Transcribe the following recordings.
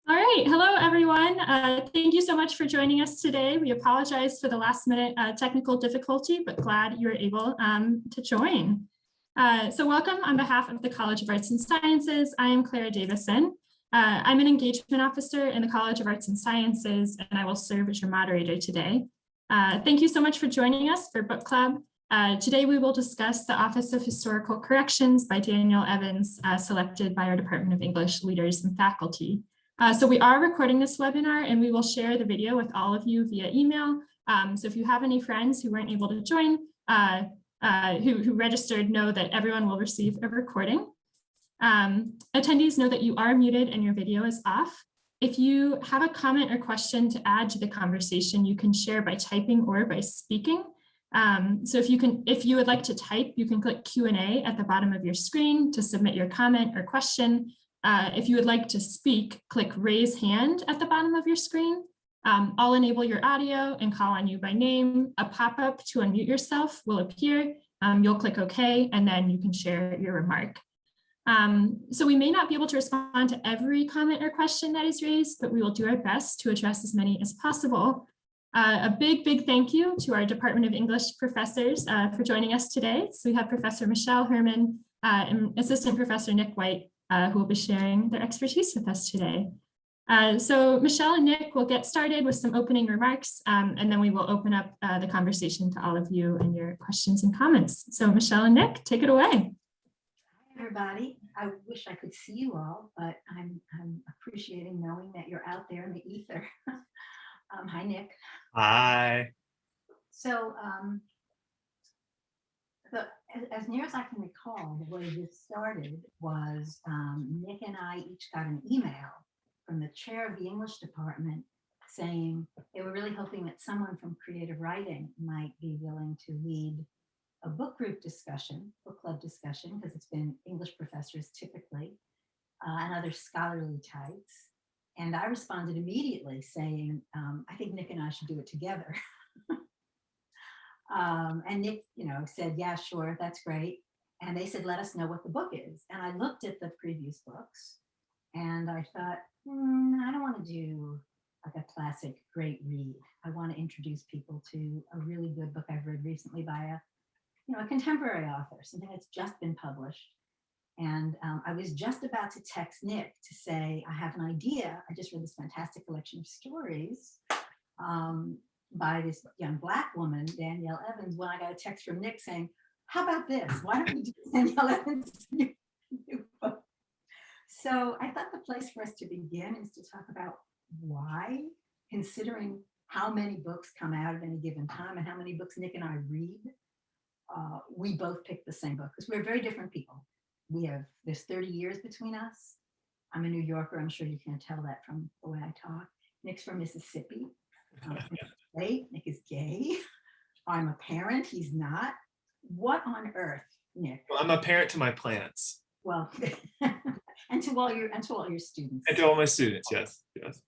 All right, hello everyone. Thank you so much for joining us today. We apologize for the last minute technical difficulty, but glad you were able to join. So welcome on behalf of the College of Arts and Sciences. I am Clara Davison. I'm an engagement officer in the College of Arts and Sciences, and I will serve as your moderator today. Thank you so much for joining us for book club. Today we will discuss The Office of Historical Corrections by Danielle Evans, selected by our Department of English leaders and faculty. So we are recording this webinar and we will share the video with all of you via email. So if you have any friends who weren't able to join, who registered, know that everyone will receive a recording. Attendees know that you are muted and your video is off. If you have a comment or question to add to the conversation, you can share by typing or by speaking. So if you would like to type, you can click Q&A at the bottom of your screen to submit your comment or question. If you would like to speak, click raise hand at the bottom of your screen. I'll enable your audio and call on you by name. A pop-up to unmute yourself will appear. You'll click OK, and then you can share your remark. So we may not be able to respond to every comment or question that is raised, but we will do our best to address as many as possible. A big thank you to our Department of English professors for joining us today. So we have Professor Michelle Herman and Assistant Professor Nick White, who will be sharing their expertise with us today. So Michelle and Nick will get started with some opening remarks, and then we will open up the conversation to all of you and your questions and comments. So Michelle and Nick, take it away. Hi, everybody. I wish I could see you all, but I'm appreciating knowing that you're out there in the ether. Hi, Nick. Hi. So, as near as I can recall, the way this started was Nick and I each got an email from the chair of the English department saying they were really hoping that someone from creative writing might be willing to lead a book group discussion, book club discussion, because it's been English professors typically and other scholarly types. And I responded immediately saying, I think Nick and I should do it together. And Nick, said, yeah, sure, that's great. And they said, let us know what the book is. And I looked at the previous books and I thought, I don't want to do like a classic great read. I want to introduce people to a really good book I've read recently by a contemporary author, something that's just been published. And I was just about to text Nick to say, I have an idea. I just read this fantastic collection of stories by this young Black woman, Danielle Evans, when I got a text from Nick saying, how about this? Why don't we do Danielle Evans' new book? So I thought the place for us to begin is to talk about why, considering how many books come out at any given time and how many books Nick and I read, we both picked the same book, because we're very different people. There's 30 years between us. I'm a New Yorker. I'm sure you can tell that from the way I talk. Nick's from Mississippi. Nick is gay. I'm a parent. He's not. What on earth, Nick? Well, I'm a parent to my plants. Well, and to all your students. And to all my students, yes.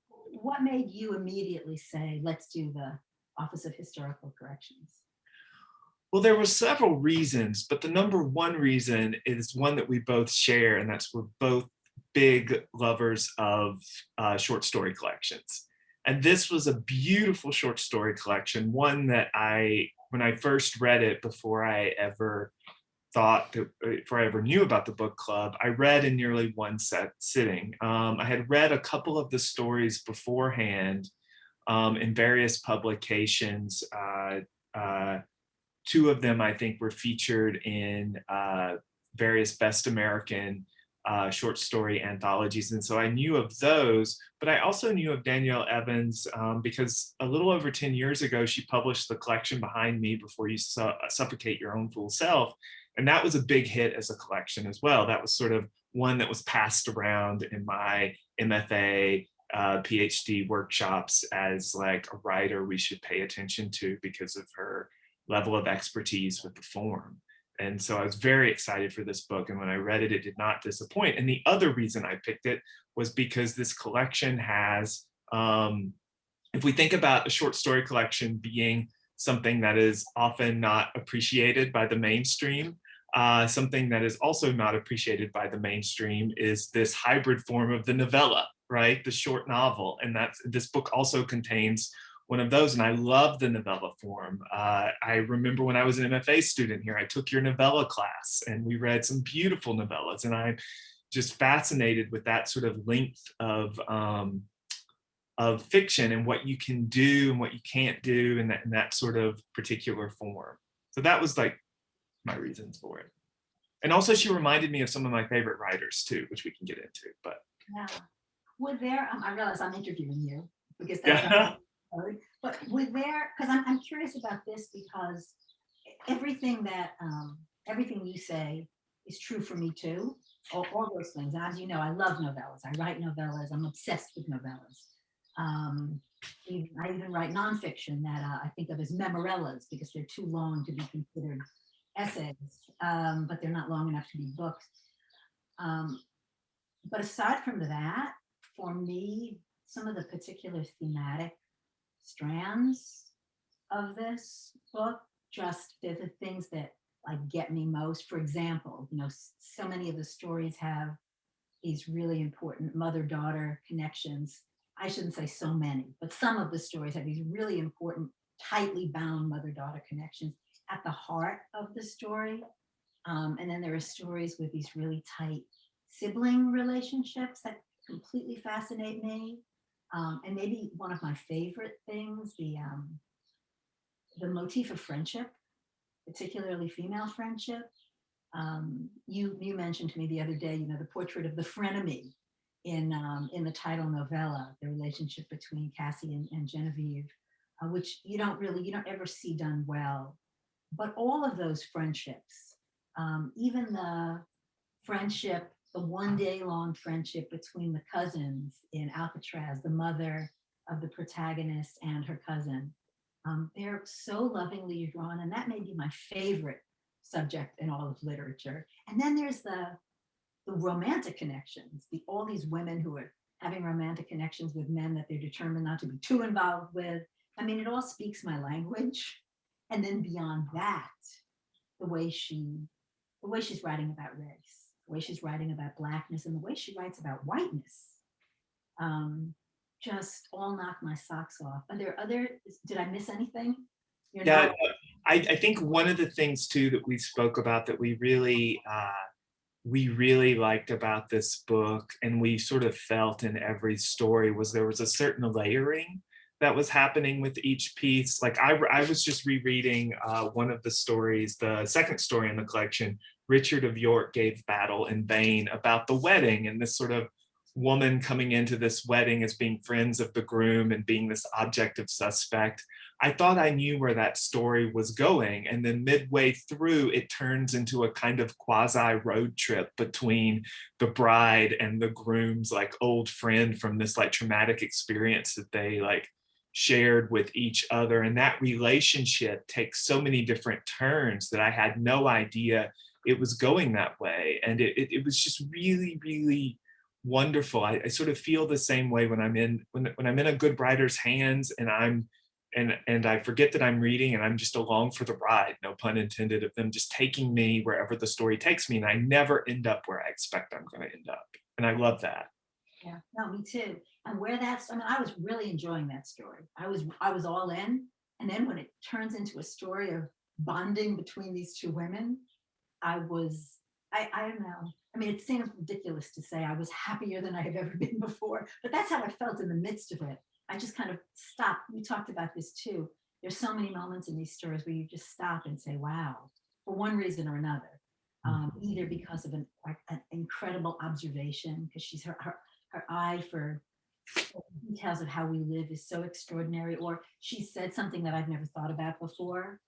What made you immediately say, let's do the Office of Historical Corrections? Well, there were several reasons, but the number one reason is one that we both share, and that's we're both big lovers of short story collections. And this was a beautiful short story collection, one that when I first read it, before I ever knew about the book club, I read in nearly one sitting. I had read a couple of the stories beforehand in various publications. Two of them, I think, were featured in various Best American short story anthologies. And so I knew of those, but I also knew of Danielle Evans because a little over 10 years ago, she published the collection Behind Me, Before You Suffocate Your Own Fool Self. And that was a big hit as a collection as well. That was sort of one that was passed around in my MFA, PhD workshops as like a writer we should pay attention to because of her level of expertise with the form. And so I was very excited for this book. And when I read it, it did not disappoint. And the other reason I picked it was because this collection has, if we think about a short story collection being something that is often not appreciated by the mainstream, something that is also not appreciated by the mainstream is this hybrid form of the novella. right? The short novel. And this book also contains one of those. And I love the novella form. I remember when I was an MFA student here, I took your novella class and we read some beautiful novellas. And I'm just fascinated with that sort of length of fiction and what you can do and what you can't do in that sort of particular form. So that was like my reasons for it. And also she reminded me of some of my favorite writers too, which we can get into, but. Yeah. Would there, I realize I'm interviewing you because that's Yeah. but would there, because I'm curious about this because everything you say is true for me too. All those things. As you know, I love novellas. I write novellas. I'm obsessed with novellas. I even write nonfiction that I think of as memorellas because they're too long to be considered essays, but they're not long enough to be books. But aside from that, for me, some of the particular thematic strands of this book, just they're the things that like get me most. For example, so many of the stories have these really important mother-daughter connections. I shouldn't say so many, but some of the stories have these really important, tightly bound mother-daughter connections at the heart of the story. And then there are stories with these really tight sibling relationships that completely fascinate me. And maybe one of my favorite things, the motif of friendship, particularly female friendship. You mentioned to me the other day, the portrait of the frenemy in the title novella, the relationship between Cassie and Genevieve, which you don't ever see done well. But all of those friendships, even the friendship, the one day long friendship between the cousins in Alcatraz, the mother of the protagonist and her cousin, they're so lovingly drawn, and that may be my favorite subject in all of literature. And then there's the romantic connections, all these women who are having romantic connections with men that they're determined not to be too involved with. I mean, it all speaks my language. And then beyond that, the way she's writing about race, the way she's writing about Blackness, and the way she writes about whiteness, just all knock my socks off. Are there did I miss anything? Yeah, I think one of the things too that we spoke about that we really liked about this book, and we sort of felt in every story, was there was a certain layering that was happening with each piece. Like I was just rereading one of the stories, the second story in the collection, Richard of York Gave Battle in Vain, about the wedding and this sort of woman coming into this wedding as being friends of the groom and being this objective suspect. I thought I knew where that story was going. And then midway through, it turns into a kind of quasi road trip between the bride and the groom's like old friend from this like traumatic experience that they like shared with each other. And that relationship takes so many different turns that I had no idea it was going that way. And it was just really, really wonderful. I sort of feel the same way when I'm in a good writer's hands, and I forget that I'm reading and I'm just along for the ride, no pun intended, of them just taking me wherever the story takes me, and I never end up where I expect I'm going to end up. And I love that. Yeah, no, me too. And I was really enjoying that story. I was all in. And then when it turns into a story of bonding between these two women, I don't know. I mean, it seems ridiculous to say I was happier than I have ever been before, but that's how I felt in the midst of it. I just kind of stopped. We talked about this too. There's so many moments in these stories where you just stop and say, wow, for one reason or another, either because of an incredible observation, because she's her eye for details of how we live is so extraordinary, or she said something that I've never thought about before.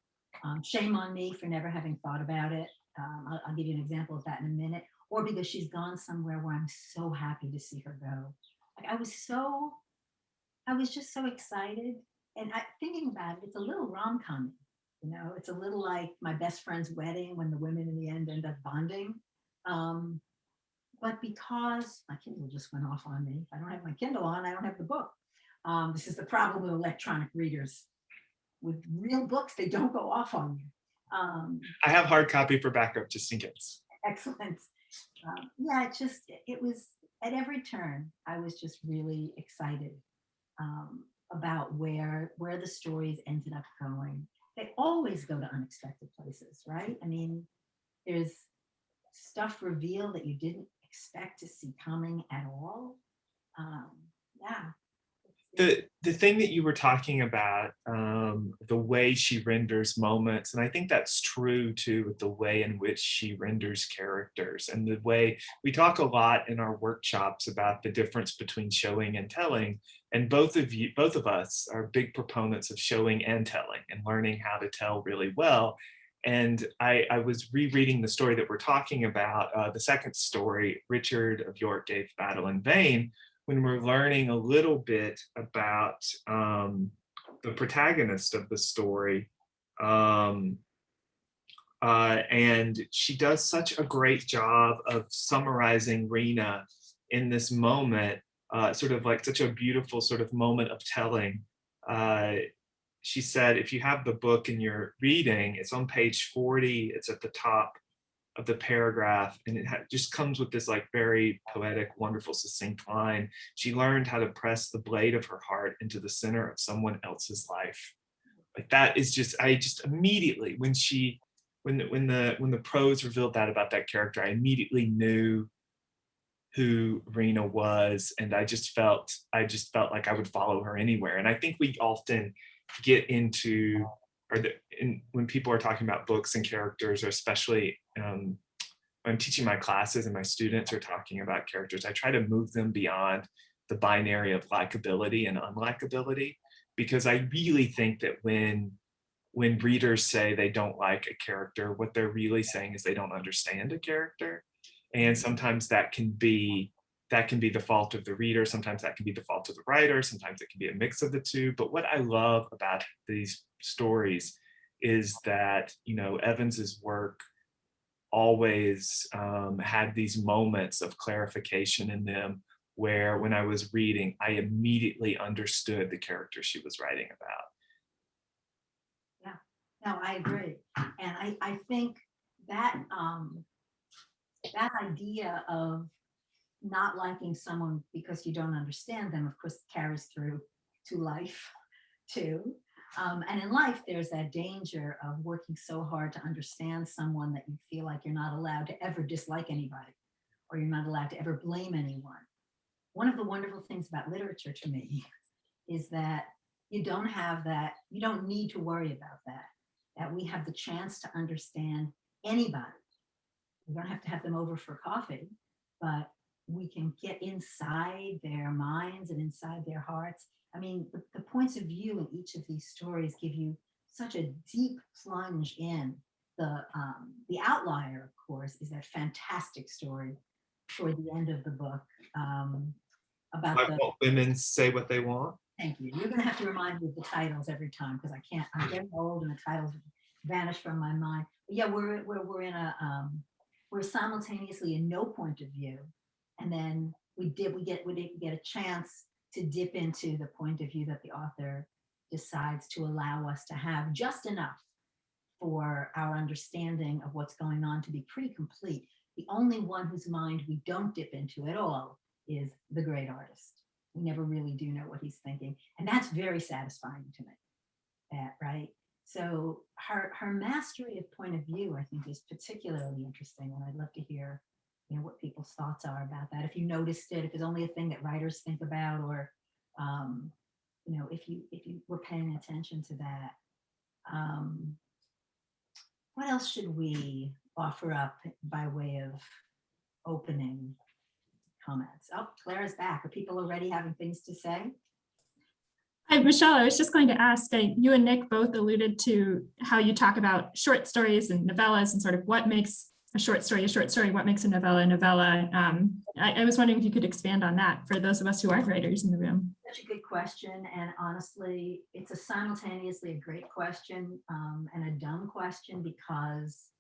Shame on me for never having thought about it. I'll give you an example of that in a minute. Or because she's gone somewhere where I'm so happy to see her go. Like I was just so excited. And thinking about it, it's a little rom-com, it's a little like My Best Friend's Wedding when the women in the end end up bonding. But because my Kindle just went off on me, if I don't have my Kindle on, I don't have the book. This is the problem with electronic readers. With real books, they don't go off on you. I have hard copy for backup just in case. Excellent. Yeah, it was at every turn, I was just really excited about where the stories ended up going. They always go to unexpected places, right? I mean, there's stuff revealed that you didn't expect to see coming at all. Yeah. The thing that you were talking about, the way she renders moments, and I think that's true too with the way in which she renders characters, and the way we talk a lot in our workshops about the difference between showing and telling. And both of us are big proponents of showing and telling and learning how to tell really well. And I was rereading the story that we're talking about, the second story, Richard of York Gave Battle in Vain, when we're learning a little bit about the protagonist of the story. And she does such a great job of summarizing Rena in this moment, sort of like such a beautiful sort of moment of telling. She said, if you have the book and you're reading, it's on page 40, it's at the top of the paragraph, and it just comes with this like very poetic, wonderful, succinct line. She learned how to press the blade of her heart into the center of someone else's life. Like that is just, I just immediately, when the prose revealed that about that character, I immediately knew who Rena was, and I just felt like I would follow her anywhere. And I think we often get into, when people are talking about books and characters, or especially when I'm teaching my classes and my students are talking about characters, I try to move them beyond the binary of likability and unlikability, because I really think that when readers say they don't like a character, what they're really saying is they don't understand a character. And sometimes that can be the fault of the reader, sometimes that can be the fault of the writer, sometimes it can be a mix of the two. But what I love about these stories is that, you know, Evans's work always had these moments of clarification in them, where when I was reading, I immediately understood the character she was writing about. Yeah, no, I agree. And I think that that idea of not liking someone because you don't understand them, of course, carries through to life too. And in life, there's that danger of working so hard to understand someone that you feel like you're not allowed to ever dislike anybody, or you're not allowed to ever blame anyone. One of the wonderful things about literature to me is that you don't have that, you don't need to worry about that we have the chance to understand anybody. We don't have to have them over for coffee, but we can get inside their minds and inside their hearts. I mean, the points of view in each of these stories give you such a deep plunge in. The outlier, of course, is that fantastic story toward the end of the book about I want women say what they want. Thank you. You're going to have to remind me of the titles every time, because I can't. I'm getting old and the titles vanish from my mind. But yeah, we're in a we're simultaneously in no point of view, and then we get a chance to dip into the point of view that the author decides to allow us to have, just enough for our understanding of what's going on to be pretty complete. The only one whose mind we don't dip into at all is the great artist. We never really do know what he's thinking, and that's very satisfying to me. That, right? So her mastery of point of view, I think, is particularly interesting, and I'd love to hear, you know, what people's thoughts are about that. If you noticed it, if it's only a thing that writers think about, or you know, if you were paying attention to that. What else should we offer up by way of opening comments? Oh, Clara's back. Are people already having things to say? Hi, Michelle, I was just going to ask, you and Nick both alluded to how you talk about short stories and novellas and sort of what makes a short story, what makes a novella a novella. I was wondering if you could expand on that for those of us who aren't writers in the room. Such a good question. And honestly, it's simultaneously a great question and a dumb question, because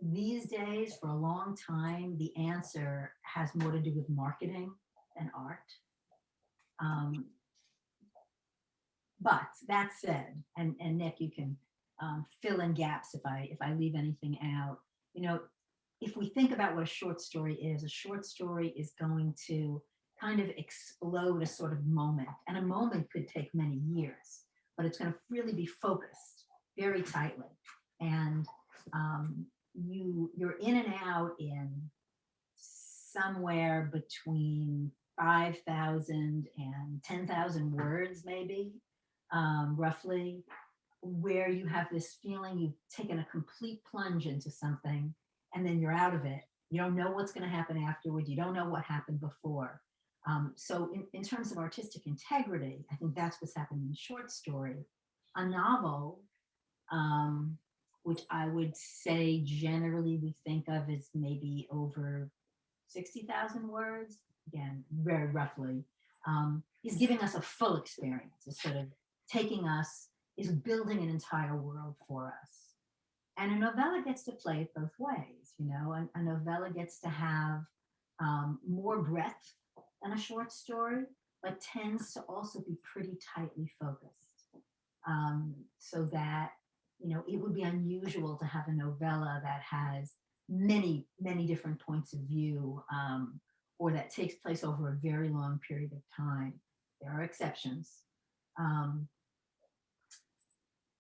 these days, for a long time, the answer has more to do with marketing than art. But that said, and Nick, you can fill in gaps if I leave anything out. You know, if we think about what a short story is going to kind of explode a sort of moment. And a moment could take many years, but it's going to really be focused very tightly. And you're in and out in somewhere between 5,000 and 10,000 words, maybe, roughly, where you have this feeling you've taken a complete plunge into something and then you're out of it. You don't know what's going to happen afterward. You don't know what happened before. So in terms of artistic integrity, I think that's what's happening in short story. A novel, which I would say generally we think of as maybe over 60,000 words, again, very roughly, is giving us a full experience. It's sort of taking us, is building an entire world for us. And a novella gets to play it both ways. You know, a novella gets to have more breadth than a short story, but tends to also be pretty tightly focused. So that, you know, it would be unusual to have a novella that has many, many different points of view, or that takes place over a very long period of time. There are exceptions.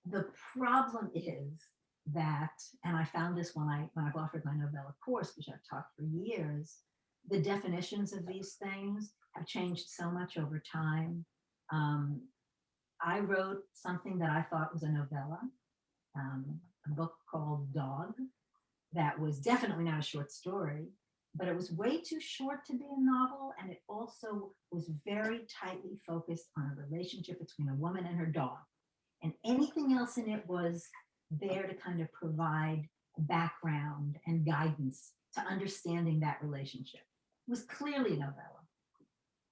The problem is that, and I found this when I've offered my novella course, which I've taught for years, the definitions of these things have changed so much over time. I wrote something that I thought was a novella, a book called Dog, that was definitely not a short story, but it was way too short to be a novel. And it also was very tightly focused on a relationship between a woman and her dog. And anything else in it was there to kind of provide background and guidance to understanding that relationship. It was clearly a novella.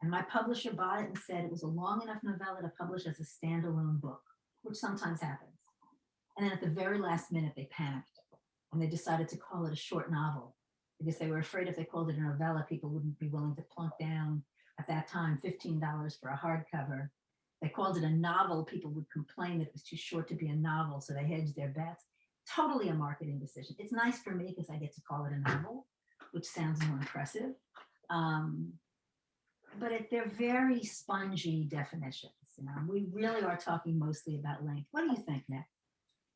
And my publisher bought it and said it was a long enough novella to publish as a standalone book, which sometimes happens. And then at the very last minute, they panicked and they decided to call it a short novel because they were afraid if they called it a novella, people wouldn't be willing to plunk down, at that time, $15 for a hardcover. They called it a novel, people would complain that it was too short to be a novel, so they hedged their bets. Totally a marketing decision. It's nice for me because I get to call it a novel, which sounds more impressive. But they're very spongy definitions. You know? We really are talking mostly about length. What do you think, Nick?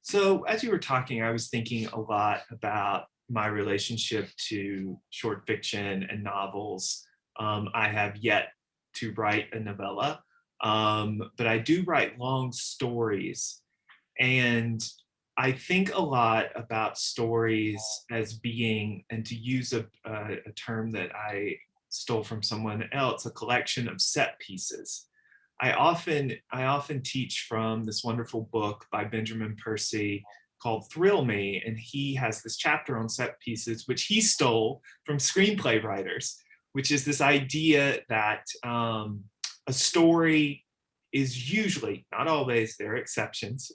So as you were talking, I was thinking a lot about my relationship to short fiction and novels. I have yet to write a novella, but I do write long stories. And I think a lot about stories as being, and to use a term that I stole from someone else, a collection of set pieces. I often teach from this wonderful book by Benjamin Percy called Thrill Me, and he has this chapter on set pieces, which he stole from screenplay writers, which is this idea that a story is usually, not always, there are exceptions.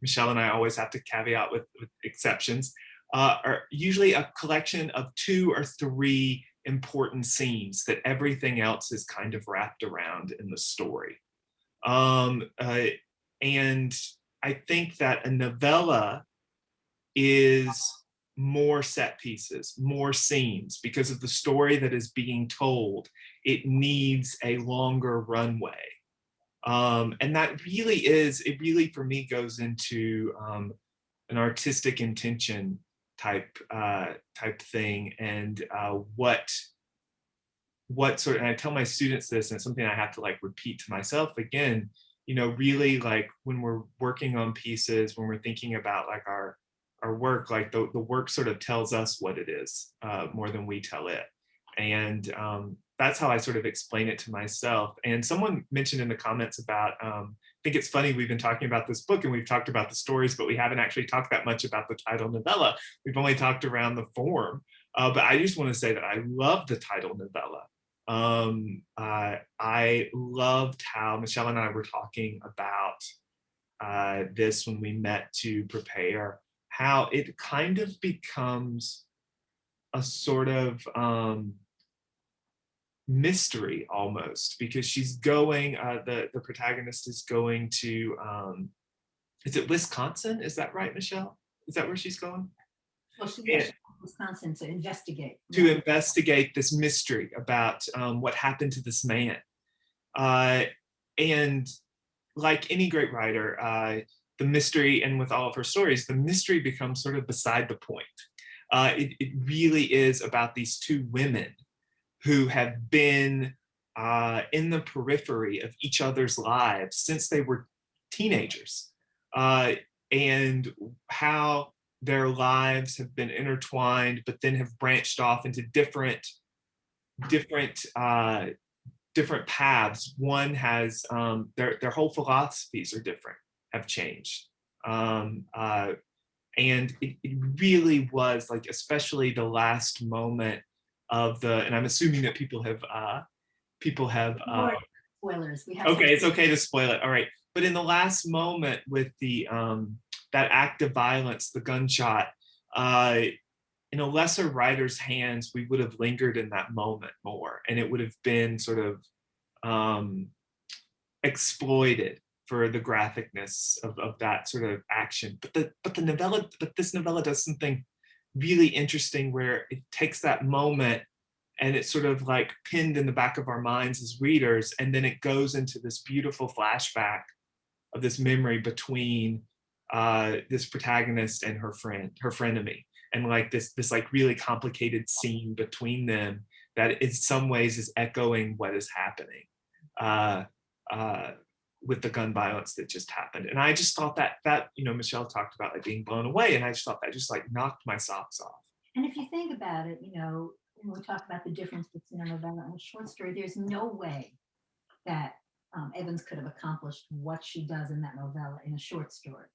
Michelle and I always have to caveat with exceptions, are usually a collection of 2 or 3 important scenes that everything else is kind of wrapped around in the story. And I think that a novella is more set pieces, more scenes, because of the story that is being told. It needs a longer runway. And that really is, it really for me goes into an artistic intention type thing, and what sort of, and I tell my students this, and it's something I have to like repeat to myself again, you know, really like when we're working on pieces, when we're thinking about like our work, like the work sort of tells us what it is more than we tell it. And that's how I sort of explain it to myself. And someone mentioned in the comments about, I think it's funny, we've been talking about this book and we've talked about the stories, but we haven't actually talked that much about the title novella. We've only talked around the form. But I just want to say that I love the title novella. I loved how Michelle and I were talking about this when we met to prepare, how it kind of becomes a sort of mystery almost, because she's going, the protagonist is going to, is it Wisconsin? Is that right, Michelle? Is that where she's going? Well, Wisconsin to investigate. to investigate this mystery about what happened to this man. And like any great writer, the mystery, and with all of her stories, the mystery becomes sort of beside the point. It really is about these two women who have been in the periphery of each other's lives since they were teenagers, and how their lives have been intertwined, but then have branched off into different paths. One has their whole philosophies are different, have changed. And it really was like, especially the last moment of and I'm assuming that people have Spoilers. We have okay, it's okay to spoil it. All right. But in the last moment with the that act of violence, the gunshot, in a lesser writer's hands, we would have lingered in that moment more, and it would have been sort of exploited for the graphicness of that sort of action. But this novella does something really interesting where it takes that moment and it's sort of like pinned in the back of our minds as readers, and then it goes into this beautiful flashback of this memory between this protagonist and her frenemy, and like this like really complicated scene between them that in some ways is echoing what is happening with the gun violence that just happened. And I just thought that Michelle talked about like being blown away, and I just thought that just like knocked my socks off. And if you think about it, when we talk about the difference between a novella and a short story, there's no way that Evans could have accomplished what she does in that novella in a short story.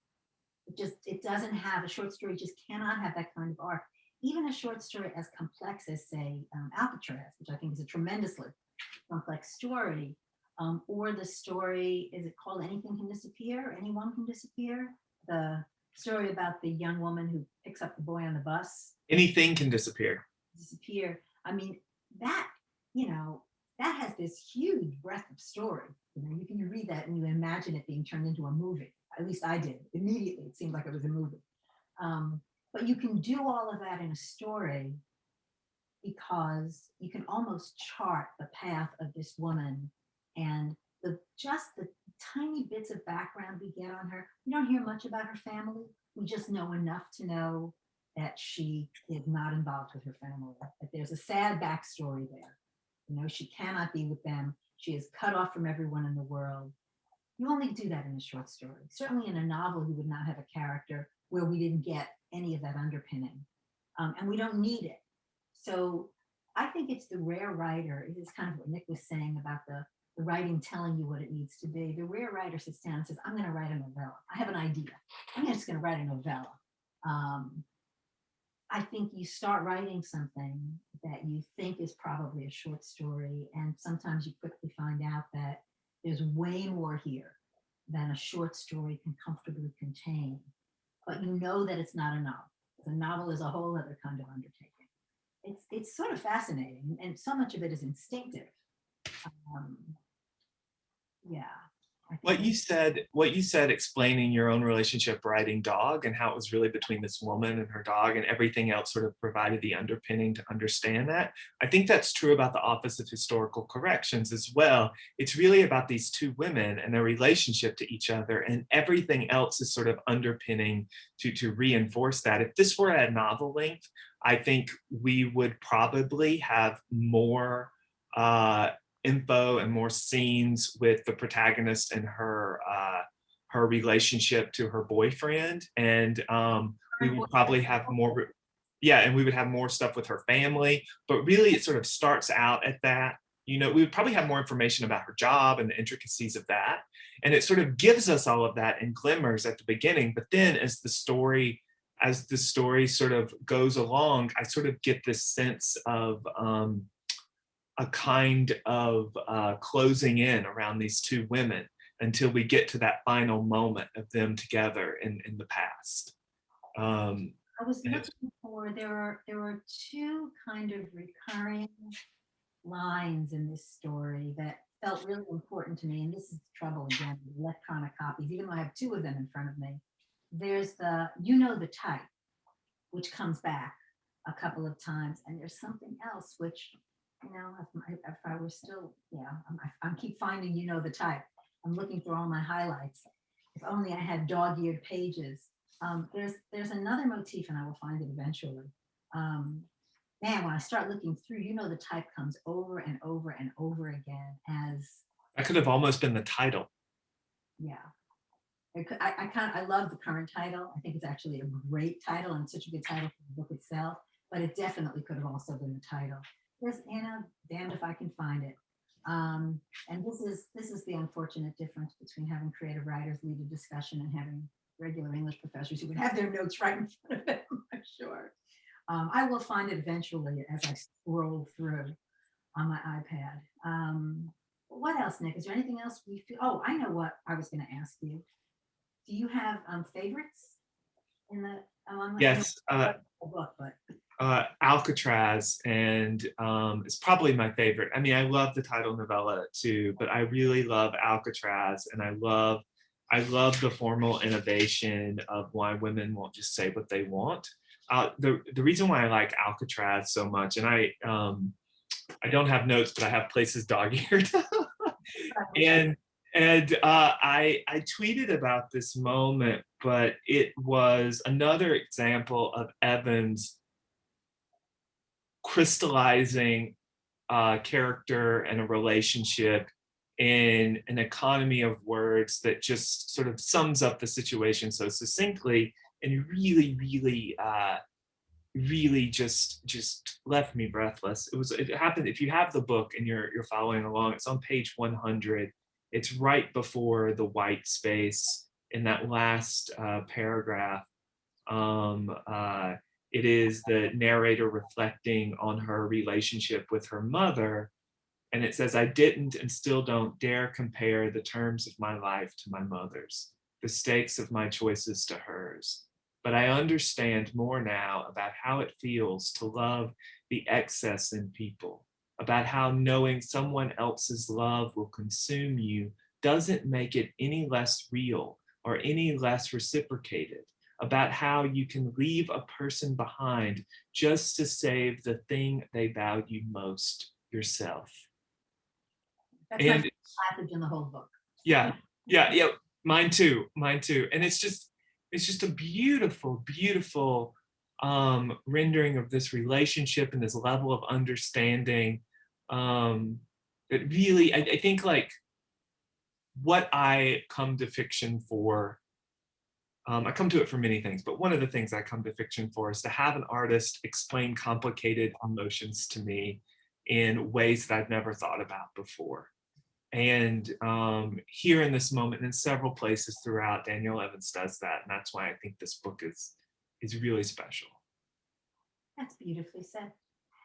It doesn't have, a short story just cannot have that kind of arc. Even a short story as complex as, say, Alcatraz, which I think is a tremendously complex story, or the story, is it called Anything Can Disappear? Anyone Can Disappear? The story about the young woman who picks up the boy on the bus. Anything Can Disappear. I mean, that has this huge breadth of story. You can read that and you imagine it being turned into a movie. At least I did. Immediately, it seemed like it was a movie. But you can do all of that in a story because you can almost chart the path of this woman, and just the tiny bits of background we get on her. We don't hear much about her family. We just know enough to know that she is not involved with her family, that there's a sad backstory there. She cannot be with them. She is cut off from everyone in the world. You only do that in a short story. Certainly in a novel, you would not have a character where we didn't get any of that underpinning. And we don't need it. So I think it's the rare writer. It is kind of what Nick was saying about the writing telling you what it needs to be. The rare writer sits down and says, I'm going to write a novella. I have an idea. I'm just going to write a novella. I think you start writing something that you think is probably a short story, and sometimes you quickly find out that there's way more here than a short story can comfortably contain. But you know that it's not a novel. The novel is a whole other kind of undertaking. It's sort of fascinating, and so much of it is instinctive. Yeah. What you said explaining your own relationship writing Dog, and how it was really between this woman and her dog, and everything else sort of provided the underpinning to understand that. I think that's true about the Office of Historical Corrections as well. It's really about these two women and their relationship to each other, and everything else is sort of underpinning to reinforce that. If this were at novel length, I think we would probably have more info and more scenes with the protagonist and her relationship to her boyfriend, and we would probably have more, and we would have more stuff with her family. But really, it sort of starts out at that. We would probably have more information about her job and the intricacies of that, and it sort of gives us all of that in glimmers at the beginning. But then, as the story sort of goes along, I sort of get this sense of a kind of closing in around these two women until we get to that final moment of them together in the past. I was looking for, there were two kind of recurring lines in this story that felt really important to me, and this is the trouble again with electronic copies, even though I have two of them in front of me. There's the "you know the type," which comes back a couple of times. And there's something else, which, if I were still, I'm keep finding, the type. I'm looking through all my highlights. If only I had dog-eared pages. There's another motif, and I will find it eventually. Man, when I start looking through, the type comes over and over and over again as, That could have almost been the title. yeah. I love the current title. I think it's actually a great title and such a good title for the book itself, but it definitely could have also been the title. There's damned if I can find it. And this is the unfortunate difference between having creative writers lead a discussion and having regular English professors who would have their notes right in front of them, I'm sure. I will find it eventually as I scroll through on my iPad. What else, Nick? Is there anything else we feel? Oh, I know what I was going to ask you. Do you have favorites in the? Yes. Book, but Alcatraz, and it's probably my favorite. I mean, I love the title novella too, but I really love Alcatraz, and I love the formal innovation of why women won't just say what they want. The reason why I like Alcatraz so much, and I don't have notes, but I have places dog-eared, and I tweeted about this moment, but it was another example of Evans crystallizing character and a relationship in an economy of words that just sort of sums up the situation so succinctly, and really just left me breathless. It happened. If you have the book and you're following along, it's on page 100. It's right before the white space in that last paragraph. It is the narrator reflecting on her relationship with her mother. And it says, "I didn't and still don't dare compare the terms of my life to my mother's, the stakes of my choices to hers. But I understand more now about how it feels to love the excess in people, about how knowing someone else's love will consume you doesn't make it any less real or any less reciprocated, about how you can leave a person behind just to save the thing they value most, yourself." that's my favorite passage in the whole book. Yeah, mine too. And it's just a beautiful rendering of this relationship and this level of understanding that really, I think, like, what I come to fiction for, I come to it for many things, but one of the things I come to fiction for is to have an artist explain complicated emotions to me in ways that I've never thought about before. And here in this moment, and in several places throughout, Danielle Evans does that, and that's why I think this book is really special. That's beautifully said.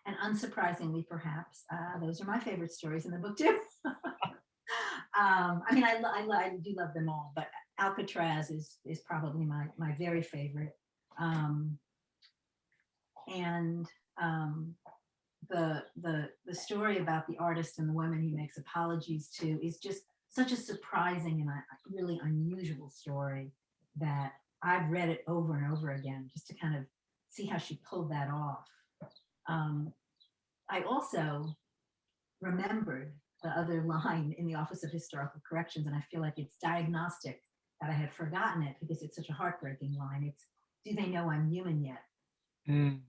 And unsurprisingly, perhaps, those are my favorite stories in the book too. I mean, I do love them all, but Alcatraz is probably my very favorite. The story about the artist and the woman he makes apologies to is just such a surprising and really unusual story that I've read it over and over again just to kind of see how she pulled that off. I also remembered the other line in the Office of Historical Corrections, and I feel like it's diagnostic that I had forgotten it because it's such a heartbreaking line. It's, "Do they know I'm human yet?" Mm.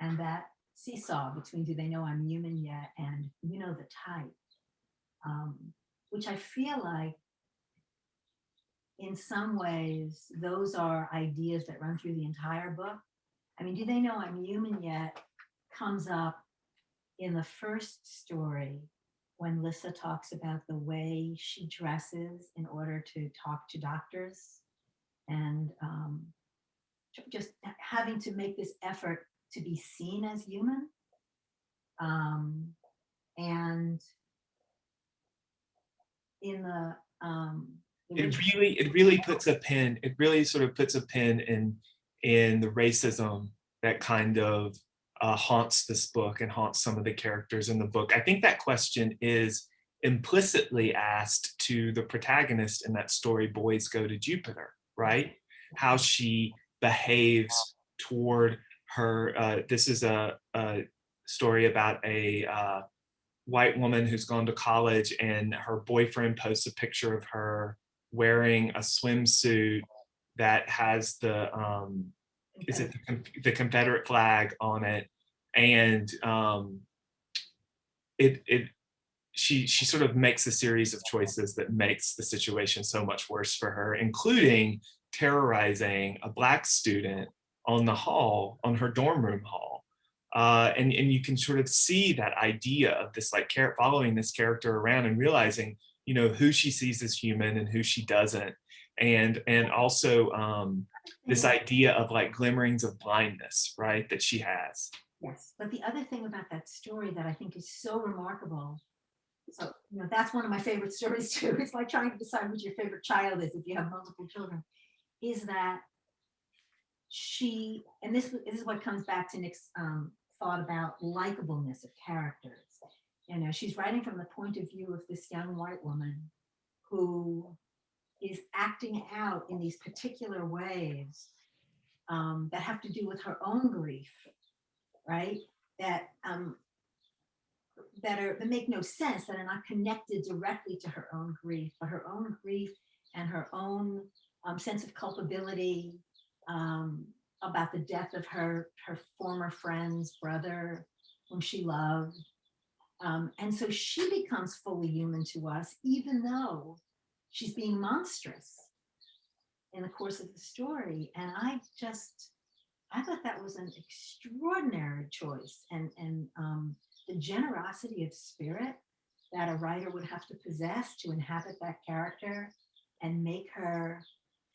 And that seesaw between "do they know I'm human yet" and the type, which I feel like in some ways those are ideas that run through the entire book. I mean, "Do they know I'm human yet" comes up in the first story when Lissa talks about the way she dresses in order to talk to doctors, and just having to make this effort to be seen as human. And in the it really puts a pin. It really sort of puts a pin in the racism that kind of haunts this book and haunts some of the characters in the book. I think that question is implicitly asked to the protagonist in that story, Boys Go to Jupiter, right? How she behaves toward this is a story about a white woman who's gone to college, and her boyfriend posts a picture of her wearing a swimsuit that has the is it the Confederate flag on it, and she sort of makes a series of choices that makes the situation so much worse for her, including terrorizing a Black student on her dorm room hall. And you can sort of see that idea of this, like, following this character around and realizing, who she sees as human and who she doesn't. And also this idea of, like, glimmerings of blindness, right, that she has. Yes, but the other thing about that story that I think is so remarkable, so that's one of my favorite stories too. It's like trying to decide what your favorite child is if you have multiple children, is that and this is what comes back to Nick's thought about likableness of characters. She's writing from the point of view of this young white woman who is acting out in these particular ways that have to do with her own grief, right? That make no sense, that are not connected directly to her own grief, but her own grief and her own sense of culpability about the death of her former friend's brother, whom she loved. And so she becomes fully human to us, even though she's being monstrous in the course of the story. And I thought that was an extraordinary choice, and the generosity of spirit that a writer would have to possess to inhabit that character and make her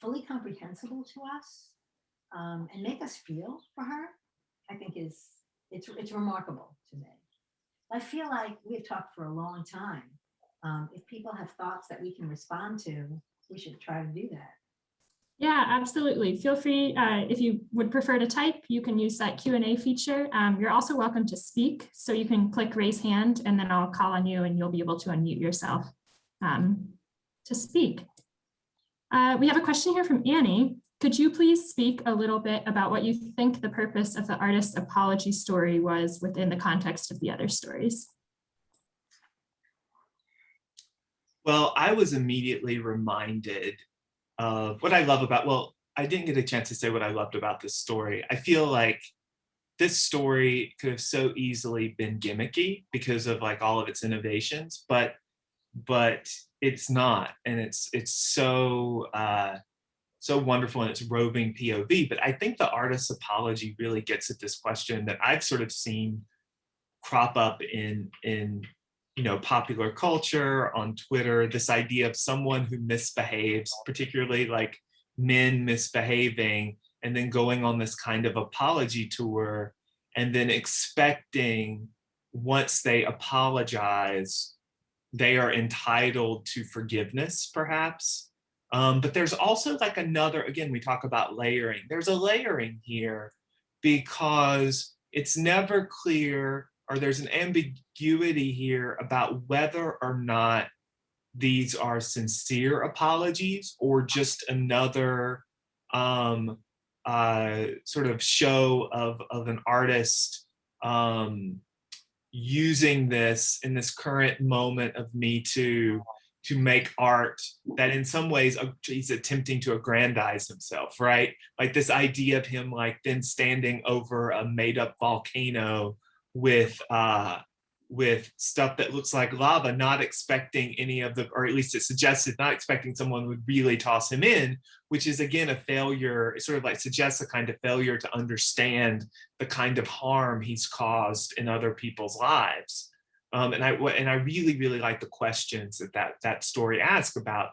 fully comprehensible to us, and make us feel for her, I think it's remarkable to me. I feel like we've talked for a long time. If people have thoughts that we can respond to, we should try to do that. Yeah, absolutely. Feel free, if you would prefer to type, you can use that Q&A feature. You're also welcome to speak. So you can click raise hand, and then I'll call on you and you'll be able to unmute yourself to speak. We have a question here from Annie. Could you please speak a little bit about what you think the purpose of the artist's apology story was within the context of the other stories? Well, I was immediately reminded of what I love about, I didn't get a chance to say what I loved about this story. I feel like this story could have so easily been gimmicky because of, like, all of its innovations, but it's not, and it's so wonderful in its roving POV. But I think the artist's apology really gets at this question that I've sort of seen crop up in popular culture, on Twitter, this idea of someone who misbehaves, particularly like men misbehaving, and then going on this kind of apology tour, and then expecting, once they apologize, they are entitled to forgiveness, perhaps. But there's also, like, again, we talk about layering. There's a layering here because it's never clear, or there's an ambiguity here about whether or not these are sincere apologies or just another sort of show of an artist using this in this current moment of Me Too to make art that in some ways he's attempting to aggrandize himself, right? Like this idea of him, like, then standing over a made up volcano with stuff that looks like lava, not expecting any of the, or at least it suggested not expecting someone would really toss him in, which is again a failure. It sort of like suggests a kind of failure to understand the kind of harm he's caused in other people's lives. And I really, really like the questions that story asks about,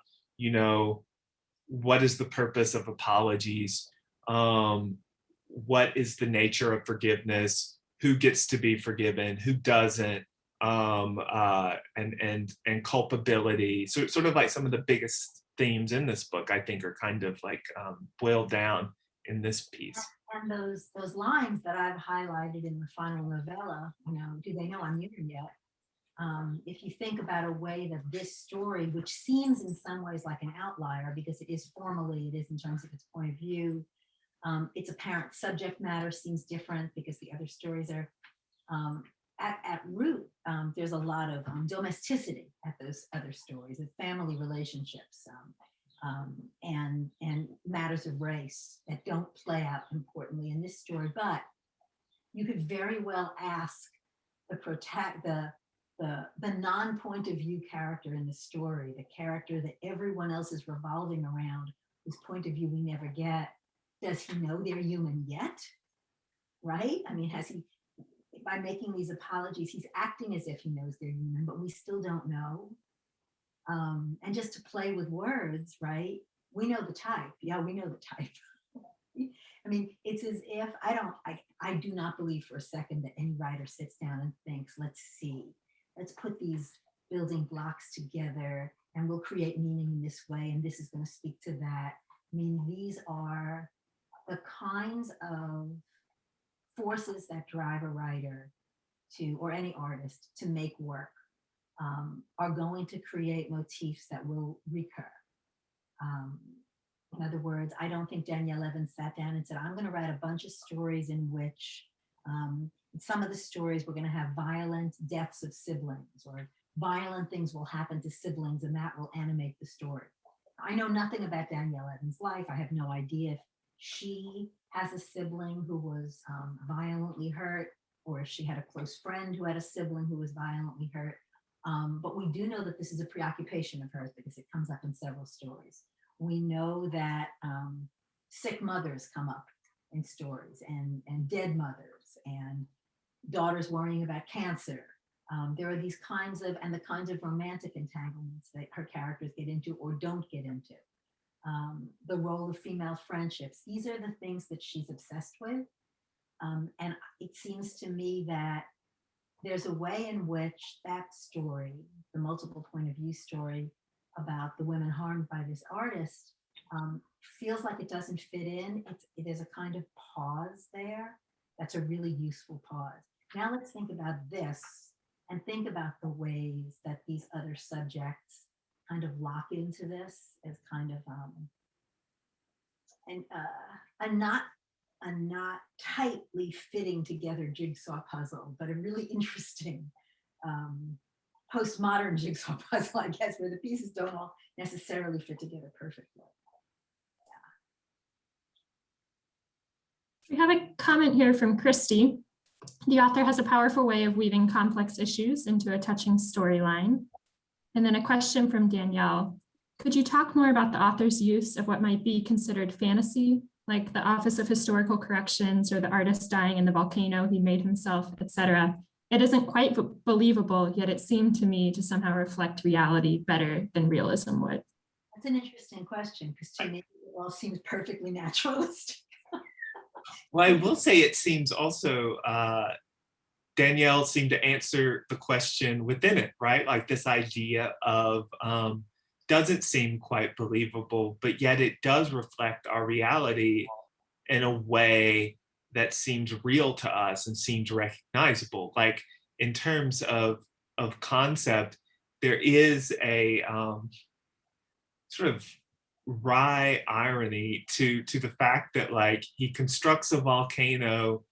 what is the purpose of apologies? What is the nature of forgiveness? Who gets to be forgiven? Who doesn't? And culpability. So sort of like some of the biggest themes in this book, I think, are kind of like boiled down in this piece. And those lines that I've highlighted in the final novella, do they know I'm human yet? If you think about a way that this story, which seems in some ways like an outlier because it is formally, it is in terms of its point of view, Its apparent subject matter seems different because the other stories are at root. There's a lot of domesticity at those other stories, of family relationships, and matters of race that don't play out importantly in this story. But you could very well ask the non-point of view character in the story, the character that everyone else is revolving around, whose point of view we never get. Does he know they're human yet? Right? I mean, has he, by making these apologies, he's acting as if he knows they're human, but we still don't know. And just to play with words, right? We know the type. Yeah, we know the type. I mean, it's as if I do not believe for a second that any writer sits down and thinks, let's put these building blocks together and we'll create meaning in this way, and this is going to speak to that. I mean, these are the kinds of forces that drive a writer to, or any artist, to make work, are going to create motifs that will recur. In other words, I don't think Danielle Evans sat down and said, I'm going to write a bunch of stories in which some of the stories we're going to have violent deaths of siblings, or violent things will happen to siblings, and that will animate the story. I know nothing about Danielle Evans' life. I have no idea if she has a sibling who was violently hurt, or if she had a close friend who had a sibling who was violently hurt. But we do know that this is a preoccupation of hers because it comes up in several stories. We know that sick mothers come up in stories, and dead mothers, and daughters worrying about cancer. There are these kinds of, and the kinds of romantic entanglements that her characters get into or don't get into. The role of female friendships. These are the things that she's obsessed with. And it seems to me that there's a way in which that story, the multiple point of view story about the women harmed by this artist, feels like it doesn't fit in. There's a kind of pause there. That's a really useful pause. Now let's think about this and think about the ways that these other subjects kind of lock into this as kind of a not tightly fitting together jigsaw puzzle, but a really interesting postmodern jigsaw puzzle, I guess, where the pieces don't all necessarily fit together perfectly. We have a comment here from Christy. The author has a powerful way of weaving complex issues into a touching storyline. And then a question from Danielle. Could you talk more about the author's use of what might be considered fantasy, like the Office of Historical Corrections or the artist dying in the volcano he made himself, etc.? It isn't quite believable, yet it seemed to me to somehow reflect reality better than realism would. That's an interesting question, because to me, it all seems perfectly naturalistic. Well, I will say it seems also, Danielle seemed to answer the question within it, right? Like this idea of doesn't seem quite believable, but yet it does reflect our reality in a way that seems real to us and seems recognizable. Like in terms of concept, there is a sort of wry irony to the fact that like he constructs a volcano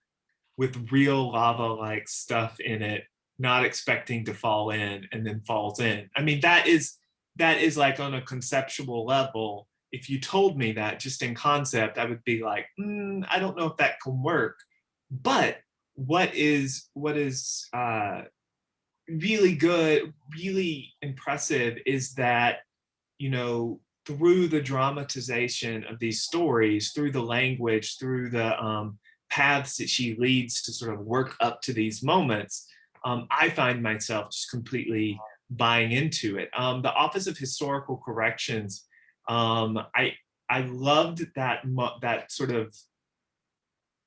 with real lava-like stuff in it, not expecting to fall in, and then falls in. I mean, that is like on a conceptual level. If you told me that just in concept, I would be like, I don't know if that can work. But what is really good, really impressive is that, you know, through the dramatization of these stories, through the language, through the paths that she leads to sort of work up to these moments, I find myself just completely buying into it. The Office of Historical Corrections, I loved that sort of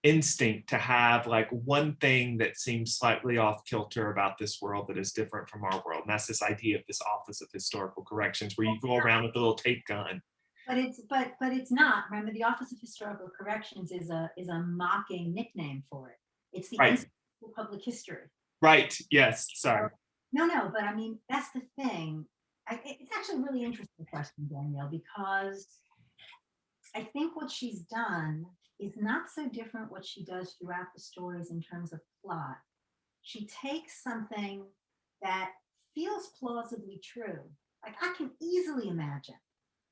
instinct to have like one thing that seems slightly off kilter about this world that is different from our world. And that's this idea of this Office of Historical Corrections, where you go around with a little tape gun. But it's not. Remember, the Office of Historical Corrections is a mocking nickname for it. It's the Right. Institute for Public History. Right. Yes. Sorry. No, but I mean, that's the thing. It's actually a really interesting question, Danielle, because I think what she's done is not so different what she does throughout the stories in terms of plot. She takes something that feels plausibly true. Like I can easily imagine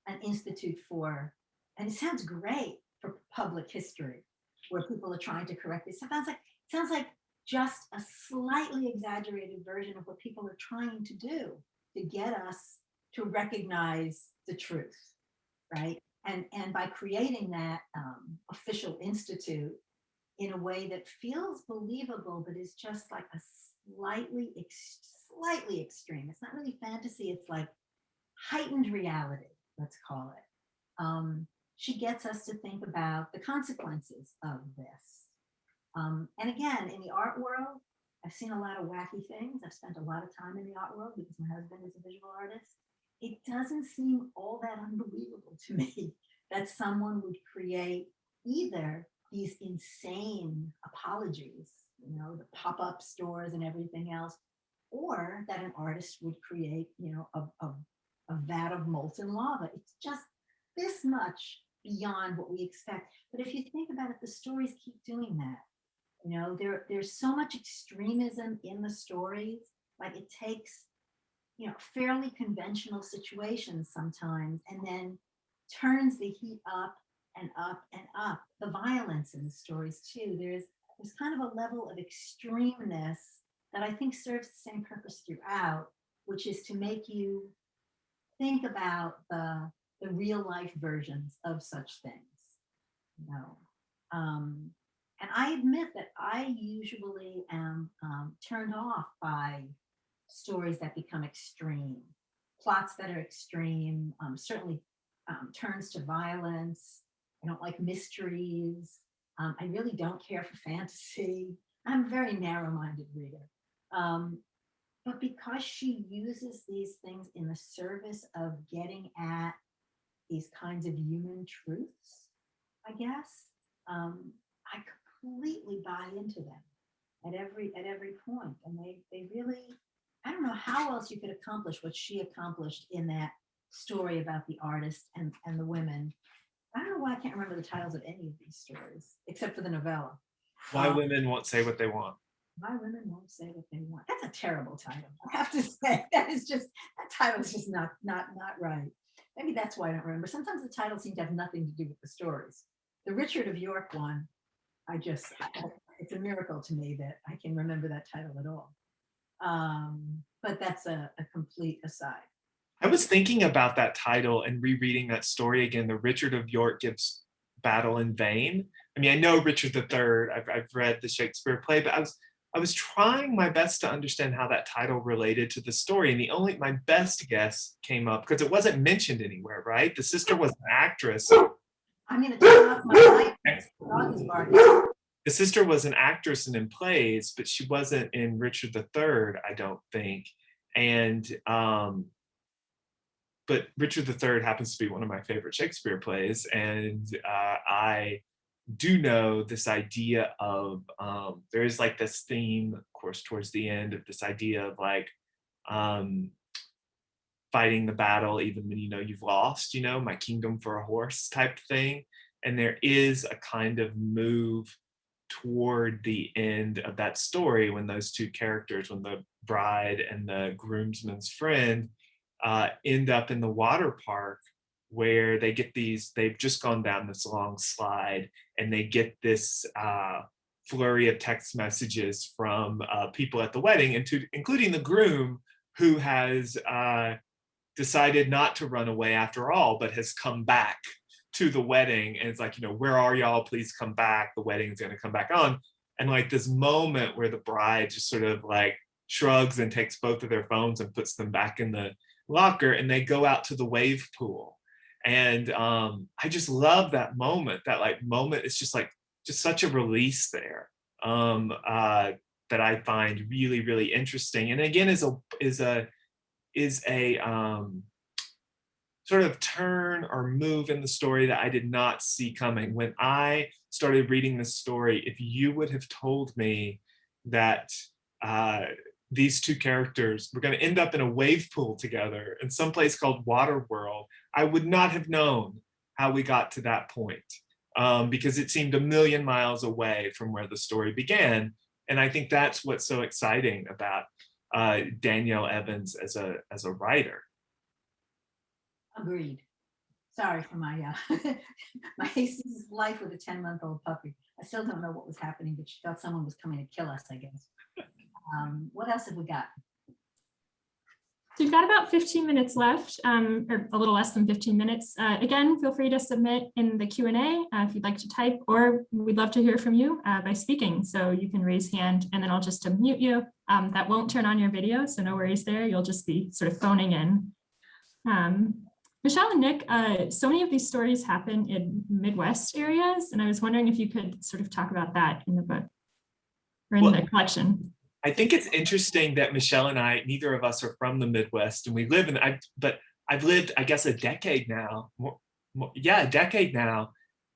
an institute for, and it sounds great for public history, where people are trying to correct this. Sounds like just a slightly exaggerated version of what people are trying to do to get us to recognize the truth, right? And by creating that official institute in a way that feels believable, but is just like a slightly extreme. It's not really fantasy. It's like heightened reality, let's call it. She gets us to think about the consequences of this. And again, in the art world, I've seen a lot of wacky things. I've spent a lot of time in the art world because my husband is a visual artist. It doesn't seem all that unbelievable to me that someone would create either these insane apologies, you know, the pop-up stores and everything else, or that an artist would create, you know, a vat of molten lava. It's just this much beyond what we expect. But if you think about it, the stories keep doing that. You know, there's so much extremism in the stories. Like it takes, you know, fairly conventional situations sometimes and then turns the heat up and up and up. The violence in the stories too. There's kind of a level of extremeness that I think serves the same purpose throughout, which is to make you think about the real life versions of such things. You know, and I admit that I usually am turned off by stories that become extreme, plots that are extreme, certainly turns to violence. I don't like mysteries. I really don't care for fantasy. I'm a very narrow-minded reader. But because she uses these things in the service of getting at these kinds of human truths, I guess, I completely buy into them at every point. And they really, I don't know how else you could accomplish what she accomplished in that story about the artist and the women. I don't know why I can't remember the titles of any of these stories, except for the novella. Why Women Won't Say What They Want. Why Women Won't Say What They Want. That's a terrible title. I have to say, that title is just not right. Maybe that's why I don't remember. Sometimes the titles seem to have nothing to do with the stories. The Richard of York one, it's a miracle to me that I can remember that title at all. But that's a complete aside. I was thinking about that title and rereading that story again. The Richard of York gives battle in vain. I mean, I know Richard III. I've read the Shakespeare play, but I was trying my best to understand how that title related to the story, and my best guess came up because it wasn't mentioned anywhere, right? The sister was an actress. I'm going to turn off my light. The dog is barking. The sister was an actress and in plays, but she wasn't in Richard III, I don't think. And but Richard III happens to be one of my favorite Shakespeare plays, and I do know this idea of there is like this theme, of course, towards the end of this idea of like fighting the battle even when you know you've lost, you know, my kingdom for a horse type thing. And there is a kind of move toward the end of that story when those two characters, when the bride and the groomsman's friend end up in the water park, where they get they've just gone down this long slide and they get this flurry of text messages from people at the wedding, including the groom, who has decided not to run away after all, but has come back to the wedding. And it's like, you know, where are y'all? Please come back. The wedding's going to come back on. And like this moment where the bride just sort of like shrugs and takes both of their phones and puts them back in the locker, and they go out to the wave pool. And I just love that moment. That like moment, it's just like just such a release there that I find really, really interesting. And again, is a sort of turn or move in the story that I did not see coming. When I started reading this story, if you would have told me that these two characters were going to end up in a wave pool together in some place called Waterworld, I would not have known how we got to that point. because it seemed a million miles away from where the story began. And I think that's what's so exciting about Danielle Evans as a writer. Agreed. Sorry for my my life with a 10-month-old puppy. I still don't know what was happening, but she thought someone was coming to kill us, I guess. What else have we got? So we've got about 15 minutes left, or a little less than 15 minutes. Again, feel free to submit in the Q&A if you'd like to type, or we'd love to hear from you by speaking. So you can raise hand and then I'll just unmute you. That won't turn on your video, so no worries there. You'll just be sort of phoning in. Michelle and Nick, so many of these stories happen in Midwest areas, and I was wondering if you could sort of talk about that in the book or in the collection. I think it's interesting that Michelle and I, neither of us are from the Midwest, and we live in, but I've lived, I guess, a decade now, a decade now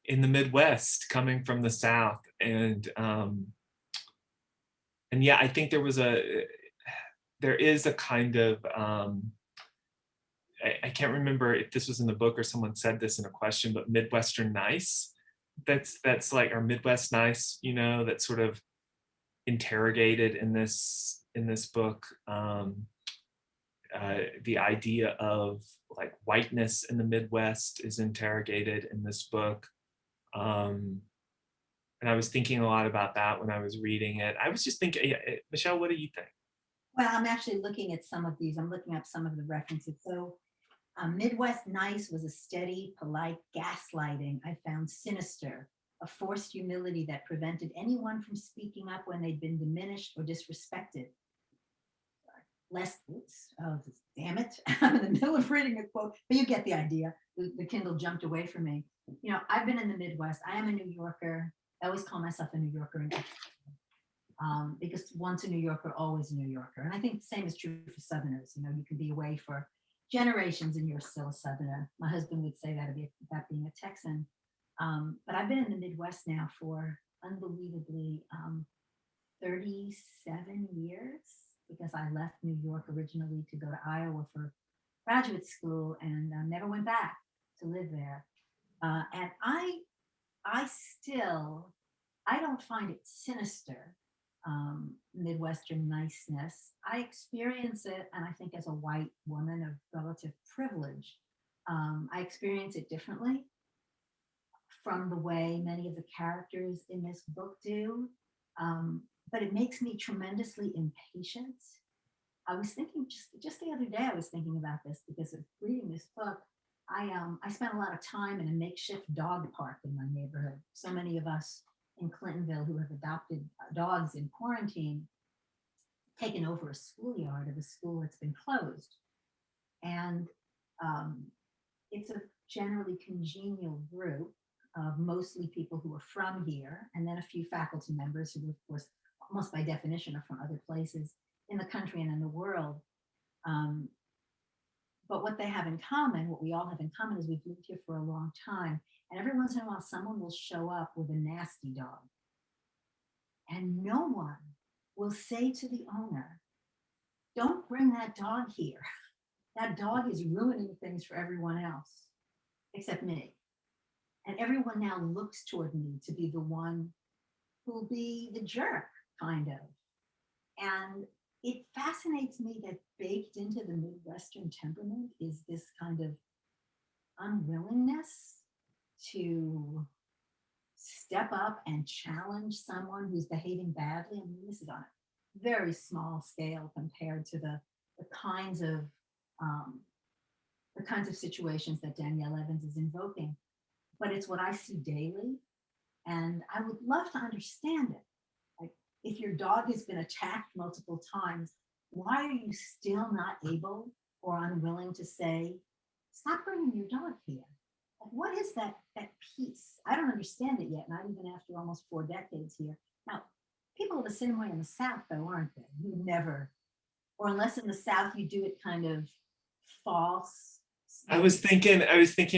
in the Midwest, coming from the South. And yeah, I think there is a kind of, I can't remember if this was in the book or someone said this in a question, but Midwestern nice, that's like our Midwest nice, you know, that's sort of interrogated in this book. The idea of like whiteness in the Midwest is interrogated in this book. And I was thinking a lot about that when I was reading it. I was just thinking, Michelle, what do you think? Well, I'm actually looking at some of these. I'm looking up some of the references. So Midwest nice was a steady, polite gaslighting I found sinister, a forced humility that prevented anyone from speaking up when they'd been diminished or disrespected. Damn it, I'm in the middle of reading a quote, but you get the idea. The Kindle jumped away from me. You know, I've been in the Midwest. I am a New Yorker. I always call myself a New Yorker. Because once a New Yorker, always a New Yorker. And I think the same is true for Southerners. You know, you can be away for generations and you're still a Southerner. My husband would say that about being a Texan. But I've been in the Midwest now for unbelievably 37 years, because I left New York originally to go to Iowa for graduate school and never went back to live there. And I don't find it sinister, Midwestern niceness. I experience it, and I think as a white woman of relative privilege, I experience it differently from the way many of the characters in this book do. But it makes me tremendously impatient. I was thinking just the other day, I was thinking about this because of reading this book. I spent a lot of time in a makeshift dog park in my neighborhood. So many of us in Clintonville who have adopted dogs in quarantine, taken over a schoolyard of a school that's been closed. And it's a generally congenial group of mostly people who are from here, and then a few faculty members who, of course, almost by definition are from other places in the country and in the world. But what they have in common, what we all have in common, is we've lived here for a long time. And every once in a while, someone will show up with a nasty dog. And no one will say to the owner, don't bring that dog here. That dog is ruining things for everyone else, except me. And everyone now looks toward me to be the one who'll be the jerk, kind of. And it fascinates me that baked into the Midwestern temperament is this kind of unwillingness to step up and challenge someone who's behaving badly. I mean, this is on a very small scale compared to the kinds of situations that Danielle Evans is invoking. But it's what I see daily, and I would love to understand it. Like, if your dog has been attacked multiple times, why are you still not able or unwilling to say, stop bringing your dog here? Like, what is that piece? I don't understand it yet, not even after almost 4 decades here. Now, people are the same way in the South, though, aren't they? You never, or unless in the South you do it kind of false. I was thinking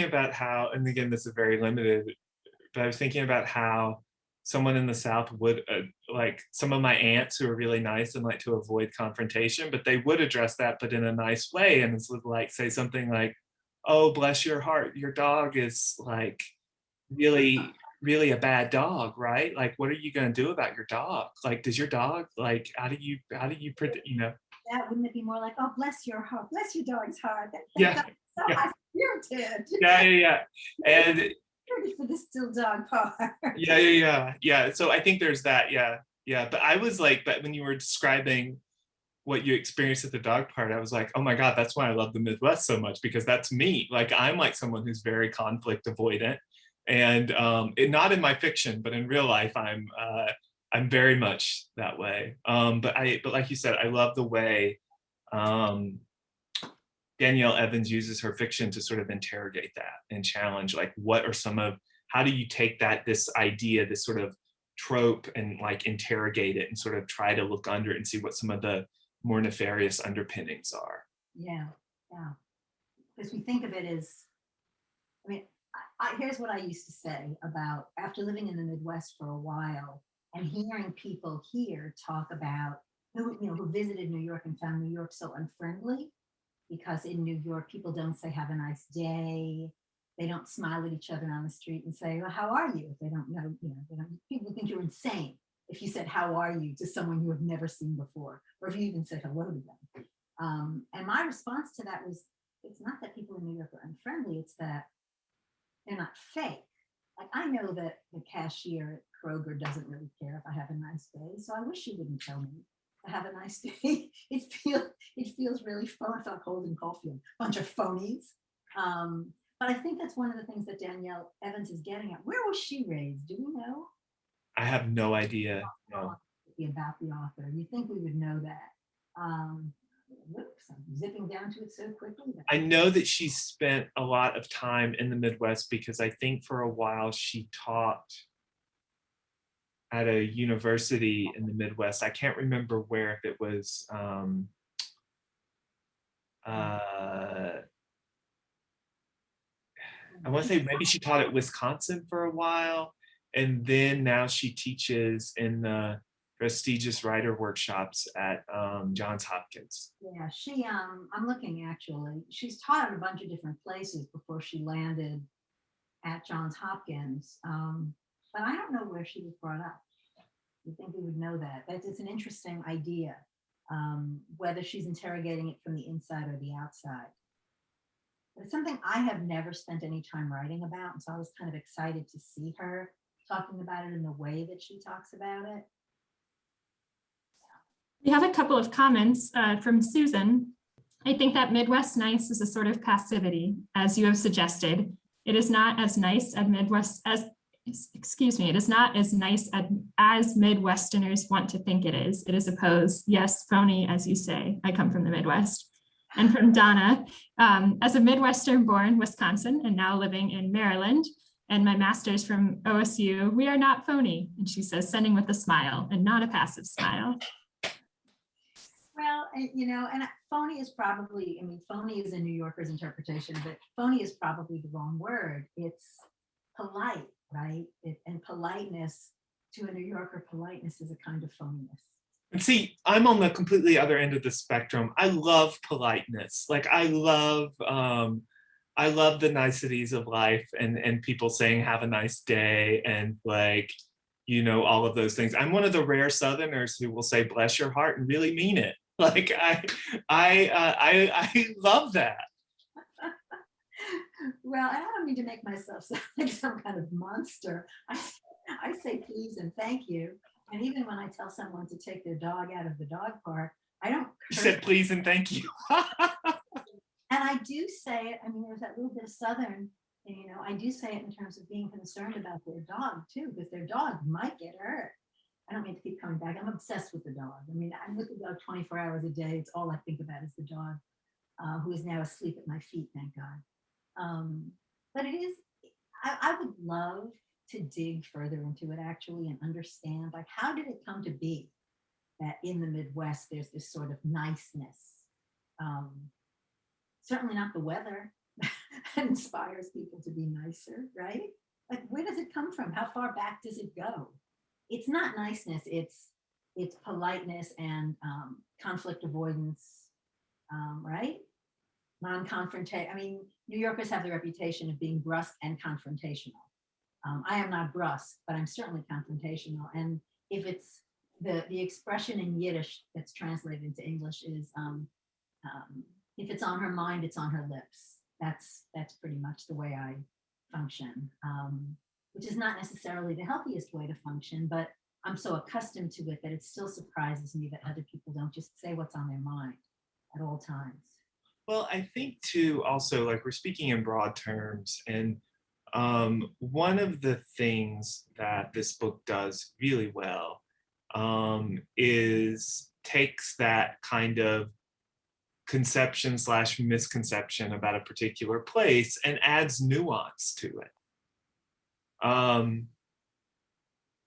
about how, and again, this is very limited, but I was thinking about how someone in the South would, like some of my aunts who are really nice and like to avoid confrontation, but they would address that, but in a nice way. And it's like, say something like, oh, bless your heart, your dog is like really really a bad dog, right? Like, what are you going to do about your dog? Like, does your dog, like, how do you predict, That wouldn't it be more like, oh, bless your heart, bless your dog's heart. That Yeah, dog's so yeah, high spirited. yeah. And Ready for the still dog part. yeah. So I think there's that, yeah. But I was like, but when you were describing what you experienced at the dog park, I was like, oh my God, that's why I love the Midwest so much, because that's me. Like, I'm like someone who's very conflict avoidant, and not in my fiction, but in real life, I'm very much that way. But like you said, I love the way Danielle Evans uses her fiction to sort of interrogate that and challenge, like, what are some of, how do you take this idea, this sort of trope, and like interrogate it and sort of try to look under it and see what some of the more nefarious underpinnings are. Yeah. Because we think of it as, I mean, here's what I used to say about, after living in the Midwest for a while and hearing people here talk about who visited New York and found New York so unfriendly, because in New York, people don't say have a nice day. They don't smile at each other on the street and say, well, how are you? If they don't know, people think you're insane if you said, how are you, to someone you have never seen before, or if you even said hello to them. And my response to that was, it's not that people in New York are unfriendly, it's that they're not fake. Like, I know that the cashier at Kroger doesn't really care if I have a nice day, so I wish she wouldn't tell me to have a nice day. It feels really fun. I felt cold and coffee, a bunch of phonies. But I think that's one of the things that Danielle Evans is getting at. Where was she raised? Do we know? I have no idea. No. About the author. You think we would know that? Whoops, I'm zipping down to it so quickly. I know that she spent a lot of time in the Midwest, because I think for a while she taught at a university in the Midwest. I can't remember where, if it was I want to say maybe she taught at Wisconsin for a while, and then now she teaches in the prestigious writer workshops at Johns Hopkins. Yeah, I'm looking actually. She's taught at a bunch of different places before she landed at Johns Hopkins, but I don't know where she was brought up. You think we would know that? It's an interesting idea, whether she's interrogating it from the inside or the outside. It's something I have never spent any time writing about, and so I was kind of excited to see her talking about it in the way that she talks about it. We have a couple of comments from Susan. I think that Midwest nice is a sort of passivity, as you have suggested. It is not as nice at Midwest as, excuse me, it is not as nice as Midwesterners want to think it is. It is opposed, yes, phony, as you say. I come from the Midwest. And from Donna, as a Midwestern-born Wisconsin and now living in Maryland, and my master's from OSU, we are not phony. And she says, sending with a smile and not a passive smile. Well, and phony is probably, phony is a New Yorker's interpretation, but phony is probably the wrong word. It's polite, right? And politeness, to a New Yorker, politeness is a kind of phoniness. And see, I'm on the completely other end of the spectrum. I love politeness. Like, I love the niceties of life, and people saying have a nice day, and like, all of those things. I'm one of the rare Southerners who will say bless your heart and really mean it. Like, I love that. Well, I don't mean to make myself sound like some kind of monster. I say please and thank you. And even when I tell someone to take their dog out of the dog park, I don't. You said please and thank you. And I do say it. There's that little bit of Southern, I do say it in terms of being concerned about their dog too, because their dog might get hurt. I don't mean to keep coming back. I'm obsessed with the dog. I'm with the dog 24 hours a day. It's all I think about is the dog, who is now asleep at my feet, thank God. But it is, I would love to dig further into it actually and understand, like, how did it come to be that in the Midwest there's this sort of niceness? Certainly not the weather that inspires people to be nicer, right? Like, where does it come from? How far back does it go? It's not niceness, it's politeness and conflict avoidance, right? Non-confrontation. New Yorkers have the reputation of being brusque and confrontational. I am not brusque, but I'm certainly confrontational. And if it's the expression in Yiddish that's translated into English is if it's on her mind, it's on her lips. That's pretty much the way I function, which is not necessarily the healthiest way to function, but I'm so accustomed to it that it still surprises me that other people don't just say what's on their mind at all times. Well, I think too, also, like we're speaking in broad terms, and one of the things that this book does really well is takes that kind of conception slash misconception about a particular place and adds nuance to it,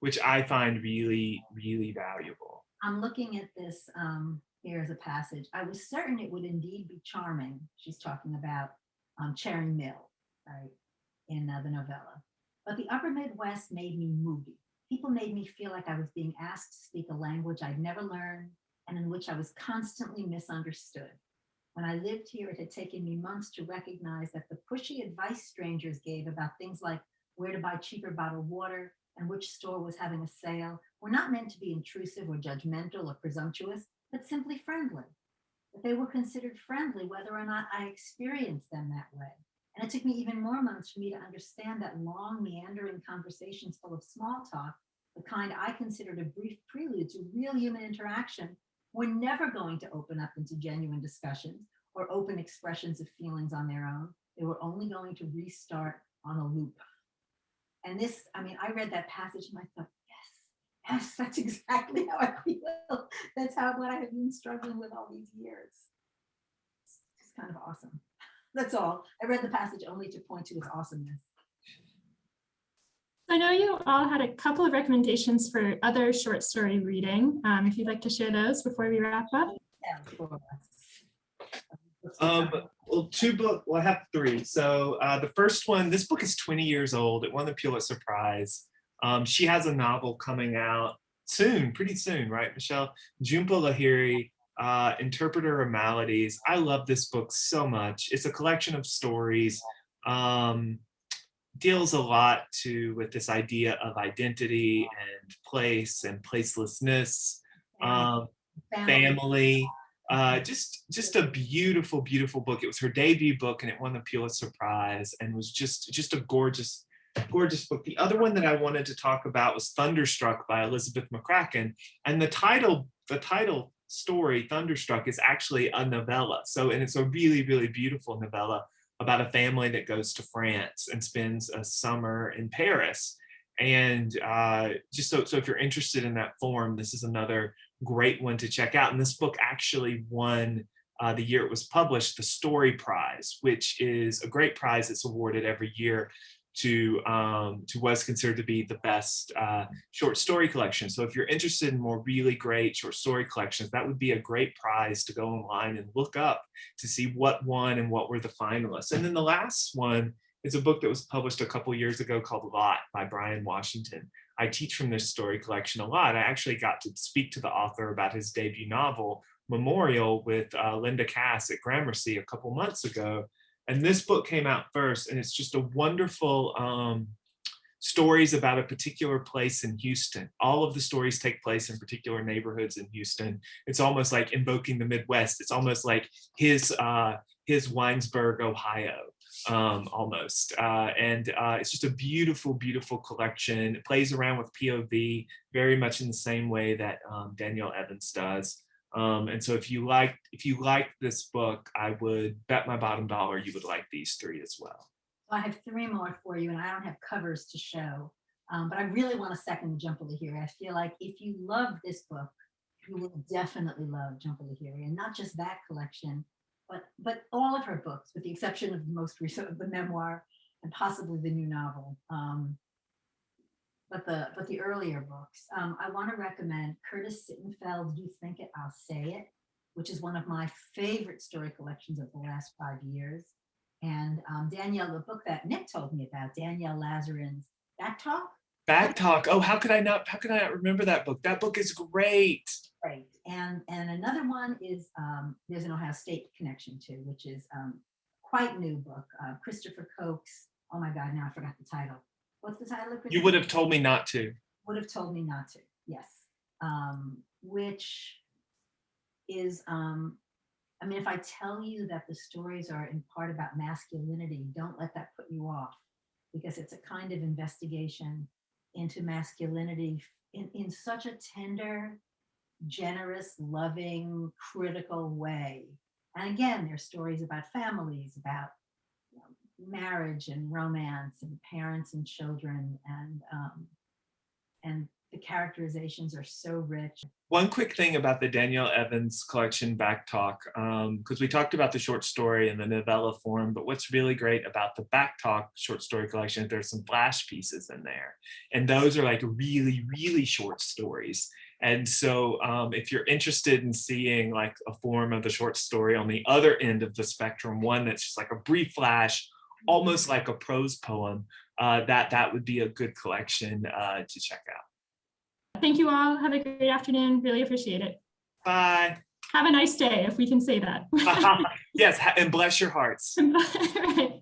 which I find really, really valuable. I'm looking at this. Here's a passage. I was certain it would indeed be charming. She's talking about Charing Mill, right, in the novella. But the upper Midwest made me moody. People made me feel like I was being asked to speak a language I'd never learned and in which I was constantly misunderstood. When I lived here, it had taken me months to recognize that the pushy advice strangers gave about things like where to buy cheaper bottled water and which store was having a sale were not meant to be intrusive or judgmental or presumptuous, but simply friendly. That they were considered friendly whether or not I experienced them that way. And it took me even more months for me to understand that long, meandering conversations full of small talk, the kind I considered a brief prelude to real human interaction, were never going to open up into genuine discussions or open expressions of feelings on their own. They were only going to restart on a loop. And this, I mean, I read that passage and I thought, yes, that's exactly how I feel. That's what I have been struggling with all these years. It's kind of awesome. That's all. I read the passage only to point to its awesomeness. I know you all had a couple of recommendations for other short story reading. If you'd like to share those before we wrap up. Well, I have three. So the first one, this book is 20 years old. It won the Pulitzer Prize. She has a novel coming out soon, pretty soon, right, Michelle? Jhumpa Lahiri, Interpreter of Maladies. I love this book so much. It's a collection of stories. Deals a lot with this idea of identity and place and placelessness, family. Just a beautiful, beautiful book. It was her debut book and it won the Pulitzer Prize and was just a gorgeous, gorgeous book. The other one that I wanted to talk about was Thunderstruck by Elizabeth Mccracken. And the title story, Thunderstruck, is actually a novella. And it's a really, really beautiful novella about a family that goes to France and spends a summer in Paris. And just so if you're interested in that form, this is another great one to check out. And this book actually won the year it was published, the Story Prize, which is a great prize that's awarded every year to what's considered to be the best short story collection. So if you're interested in more really great short story collections, that would be a great prize to go online and look up to see what won and what were the finalists. And then the last one is a book that was published a couple years ago called Lot by Brian Washington. I teach from this story collection a lot. I actually got to speak to the author about his debut novel, Memorial, with Linda Cass at Gramercy a couple months ago. And this book came out first, and it's just a wonderful stories about a particular place in Houston. All of the stories take place in particular neighborhoods in Houston. It's almost like invoking the Midwest. It's almost like his Winesburg, Ohio, almost. And it's just a beautiful, beautiful collection. It plays around with POV very much in the same way that Danielle Evans does. And so if you like this book, I would bet my bottom dollar you would like these three as well. I have three more for you, and I don't have covers to show, but I really want to second Jhumpa Lahiri. I feel like if you love this book, you will definitely love Jhumpa Lahiri, and not just that collection, but all of her books, with the exception of the most recent, of the memoir, and possibly the new novel. But the earlier books. I want to recommend Curtis Sittenfeld's You Think It, I'll Say It, which is one of my favorite story collections of the last 5 years. And Danielle, the book that Nick told me about, Danielle Lazarin's Back Talk. Back Talk. Oh, how could I not remember that book? That book is great. Right. And another one is there's an Ohio State connection to, which is quite new book. Christopher Koch's, oh my God, now I forgot the title. What's the title of You would have told me not to. Would have told me not to, yes. Which is, I mean, if I tell you that the stories are in part about masculinity, don't let that put you off, because it's a kind of investigation into masculinity in such a tender, generous, loving, critical way. And again, there's stories about families, about marriage and romance and parents and children, and the characterizations are so rich. One quick thing about the Danielle Evans collection back talk, because we talked about the short story and the novella form, but what's really great about the back talk short story collection, there's some flash pieces in there. And those are like really, really short stories. And so if you're interested in seeing like a form of the short story on the other end of the spectrum, one that's just like a brief flash, almost like a prose poem, that would be a good collection to check out. Thank you all. Have a great afternoon. Really appreciate it. Bye. Have a nice day, if we can say that. Yes, and bless your hearts. Right.